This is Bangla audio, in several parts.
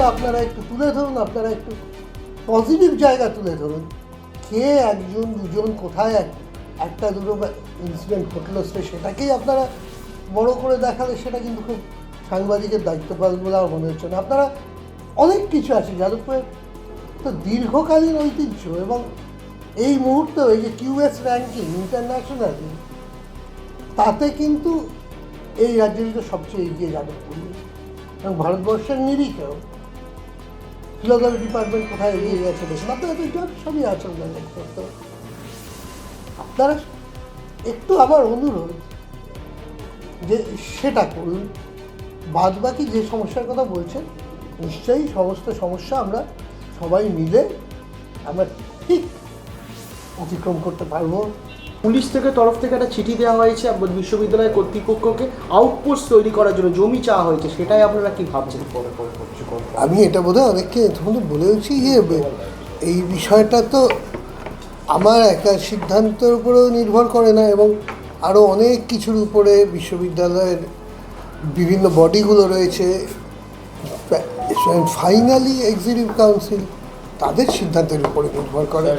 আপনারা একটু তুলে ধরুন, আপনারা একটু পজিটিভ জায়গা তুলে ধরুন। কে একজন দুজন কোথায় একটা দুটো ইনসিডেন্ট ঘটলো সেটাকেই আপনারা বড় করে দেখালে সেটা কিন্তু খুব সাংবাদিকের দায়িত্ব পালন বলে আমার মনে হচ্ছে না। আপনারা অনেক কিছু আছে যাদবপুরের তো দীর্ঘকালীন ঐতিহ্য, এবং এই মুহূর্তে এই যে কিউএস র্যাঙ্কিং ইন্টারন্যাশনাল, তাতে কিন্তু এই রাজ্যের তো সবচেয়ে এগিয়ে যাদবপুর, এবং ভারতবর্ষের নিরিখেও ফিলোসফি ডিপার্টমেন্ট কোথায় এগিয়ে গেছে দেখুন। আপনারা তো এটা সবই আছেন না তো আপনারা একটু আমার অনুরোধ যে সেটা করুন। বাদ বাকি যে সমস্যার কথা বলছেন নিশ্চয়ই সমস্ত সমস্যা আমরা সবাই মিলে আমরা ঠিক অতিক্রম করতে পারবো। পুলিশ থেকে তরফ থেকে একটা চিঠি দেওয়া হয়েছে বিশ্ববিদ্যালয় কর্তৃপক্ষকে আউটপোস্ট তৈরি করার জন্য জমি চাওয়া হয়েছে, সেটাই আপনারা কি ভাবছেন? আমি এটা বোধহয় অনেককে তখন বলেওছি যে এই বিষয়টা তো আমার একা সিদ্ধান্তের উপরেও নির্ভর করে না, এবং আরও অনেক কিছুর উপরে বিশ্ববিদ্যালয়ের বিভিন্ন বডিগুলো রয়েছে, ফাইনালি এক্সিকিউটিভ কাউন্সিল তাদের সিদ্ধান্তের উপরে নির্ভর করে।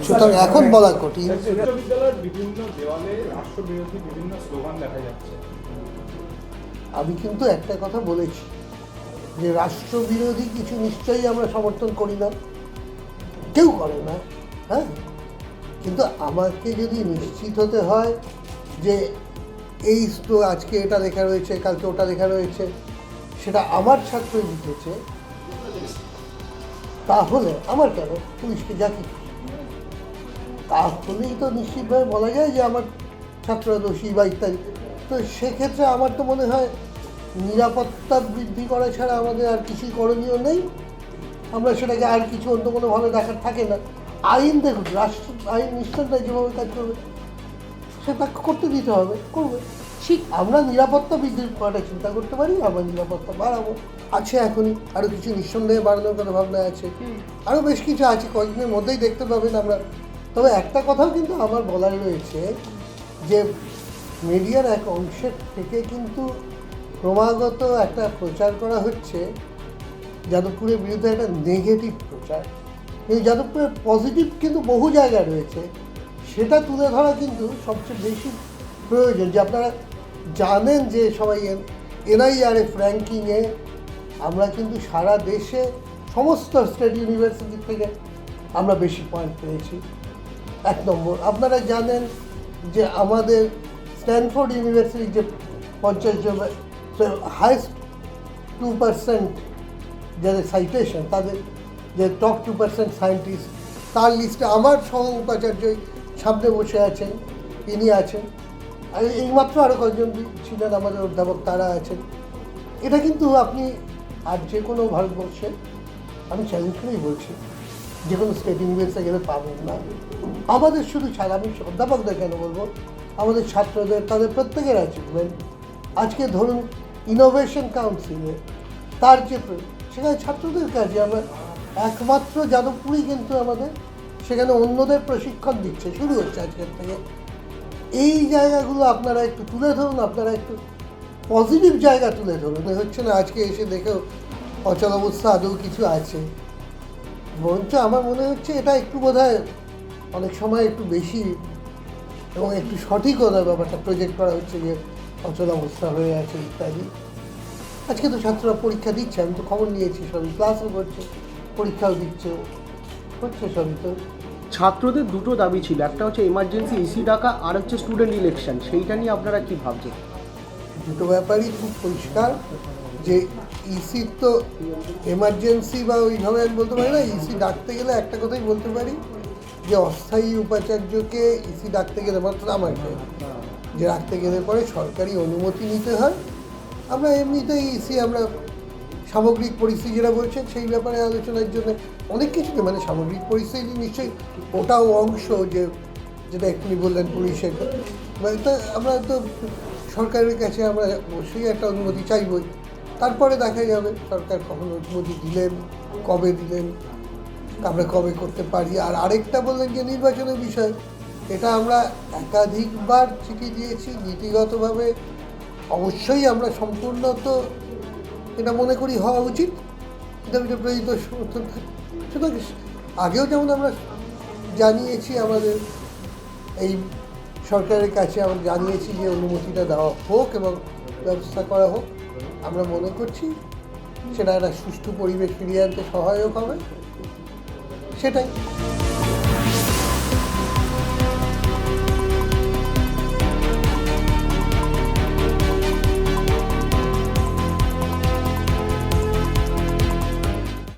সুতরাং এখন বলা কঠিন। বিশ্ববিদ্যালয়ের বিভিন্ন দেওয়ালে রাষ্ট্রবিরোধী বিভিন্ন স্লোগান দেখা যাচ্ছে। আমি কিন্তু একটা কথা বলেছি যে রাষ্ট্রবিরোধী কিছু নিশ্চয়ই আমরা সমর্থন করি না, কেউ করে না, হ্যাঁ, কিন্তু আমাকে যদি নিশ্চিত হতে হয় যে এই আজকে এটা লেখা রয়েছে কালকে ওটা লেখা রয়েছে সেটা আমার ছাত্রই লিখেছে, তাহলে আমার কেন পুলিশকে জাকি, তাহলেই তো নিশ্চিতভাবে বলা যায় যে আমার ছাত্ররা দোষী বা ইত্যাদি। তো সেক্ষেত্রে আমার তো মনে হয় নিরাপত্তা বৃদ্ধি করা ছাড়া আমাদের আর কিছুই করণীয় নেই। আমরা সেটাকে আর কিছু অন্য কোনোভাবে দেখার থাকে না। আইন দেখুন, রাষ্ট্র আইন নিশ্চয়তা যেভাবে কাজ করবে সেটা করতে দিতে হবে, করবে। ঠিক আমরা নিরাপত্তা বৃদ্ধির করাটা চিন্তা করতে পারি, আমরা নিরাপত্তা বাড়াবো। আছে এখনই আরও কিছু নিঃসন্দেহে বাড়ানোর কথা ভাবনা আছে, আরও বেশ কিছু আছে, কয়েকদিনের মধ্যেই দেখতে পাবেন আমরা। তবে একটা কথাও কিন্তু আমার বলার রয়েছে যে মিডিয়ার এক অংশের থেকে কিন্তু ক্রমাগত একটা প্রচার করা হচ্ছে যাদবপুরের বিরুদ্ধে, একটা নেগেটিভ প্রচার। কিন্তু যাদবপুরের পজিটিভ কিন্তু বহু জায়গায় রয়েছে, সেটা তুলে ধরা কিন্তু সবচেয়ে বেশি প্রয়োজন। যে আপনারা জানেন যে সবাই NIRF র্যাঙ্কিংয়ে আমরা কিন্তু সারা দেশে সমস্ত স্টেট ইউনিভার্সিটি থেকে আমরা বেশি পয়েন্ট পেয়েছি, 1 নম্বর। আপনারা জানেন যে আমাদের স্ট্যানফোর্ড ইউনিভার্সিটির যে 50 জন হাইস্ট 2% যাদের সাইটেশন, তাদের যে টপ 2% সায়েন্টিস্ট, তার লিস্টে আমার সহ উপাচার্যই সামনে বসে আছেন, তিনি আছেন, আর এইমাত্র আরও কয়েকজন ছিলেন আমাদের অধ্যাপক, তারা আছেন। এটা কিন্তু আপনি আর যে কোনো ভারতবর্ষে, আমি চ্যালেঞ্জ করেই বলছি, যে কোনো স্টেট ইউনিভার্সিটি গেলে পাবেন না। আমাদের শুধু ছাড়া, আমি অধ্যাপকদের কেন বলবো, আমাদের ছাত্রদের তাদের প্রত্যেকের অ্যাচিভমেন্ট। আজকে ধরুন ইনোভেশন কাউন্সিলে তার যে সেখানে ছাত্রদের কাজে আমরা একমাত্র যাদবপুরই কিন্তু আমাদের সেখানে অন্যদের প্রশিক্ষণ দিচ্ছে, শুরু হচ্ছে আজকের থেকে। এই জায়গাগুলো আপনারা একটু তুলে ধরুন, আপনারা একটু পজিটিভ জায়গা তুলে ধরুন। হচ্ছে না আজকে এসে দেখেও অচল অবস্থা আদৌ কিছু আছে, বরঞ্চ আমার মনে হচ্ছে এটা একটু বোধহয় অনেক সময় একটু বেশি এবং একটু সঠিকতার ব্যাপারটা প্রজেক্ট করা হচ্ছে যে অচল অবস্থা হয়ে আছে ইত্যাদি। আজকে তো ছাত্ররা পরীক্ষা দিচ্ছে, আমি তো খবর নিয়েছি, সবই ক্লাসও করছে, পরীক্ষাও দিচ্ছে, হচ্ছে সবই। তো ছাত্রদের দুটো দাবি ছিল, একটা হচ্ছে এমার্জেন্সি ইসি ডাকা, আর হচ্ছে স্টুডেন্ট ইলেকশন, সেইটা নিয়ে আপনারা কি ভাবছেন? দুটো ব্যাপারই খুব পরিষ্কার যে ইসির তো এমার্জেন্সি বা ওইভাবে আমি বলতে পারি না। ইসি ডাকতে গেলে একটা কথাই বলতে পারি যে অস্থায়ী উপাচার্যকে ইসি ডাকতে গেলে, মাত্র আমাকে যে রাখতে গেলে পরে সরকারি অনুমতি নিতে হয়। আমরা এমনিতেই ইসি আমরা সামগ্রিক পরিস্থিতি যেটা বলছেন সেই ব্যাপারে আলোচনার জন্য অনেক কিছুকে, মানে সামগ্রিক পরিস্থিতি নিশ্চয়ই ওটাও অংশ, যে যেটা এক্ষুনি বললেন পুলিশের, তো আমরা তো সরকারের কাছে আমরা অবশ্যই একটা অনুমতি চাইবই। তারপরে দেখা যাবে সরকার কখন অনুমতি দিলেন, কবে দিলেন, আমরা কবে করতে পারি। আর আরেকটা বললেন যে নির্বাচনের বিষয়, এটা আমরা একাধিকবার চিঠি দিয়েছি নীতিগতভাবে। অবশ্যই আমরা সম্পূর্ণ তো এটা মনে করি হওয়া উচিত, দাবিটা প্রয়োজিত সমর্থন থাকে। সুতরাং আগেও যেমন আমরা জানিয়েছি আমাদের এই সরকারের কাছে আমরা জানিয়েছি যে অনুমতিটা দেওয়া হোক এবং ব্যবস্থা করা হোক, আমরা মনে করছি সেটা একটা সুষ্ঠু পরিবেশ ফিরিয়ে আনতে সহায়ক হবে, সেটাই।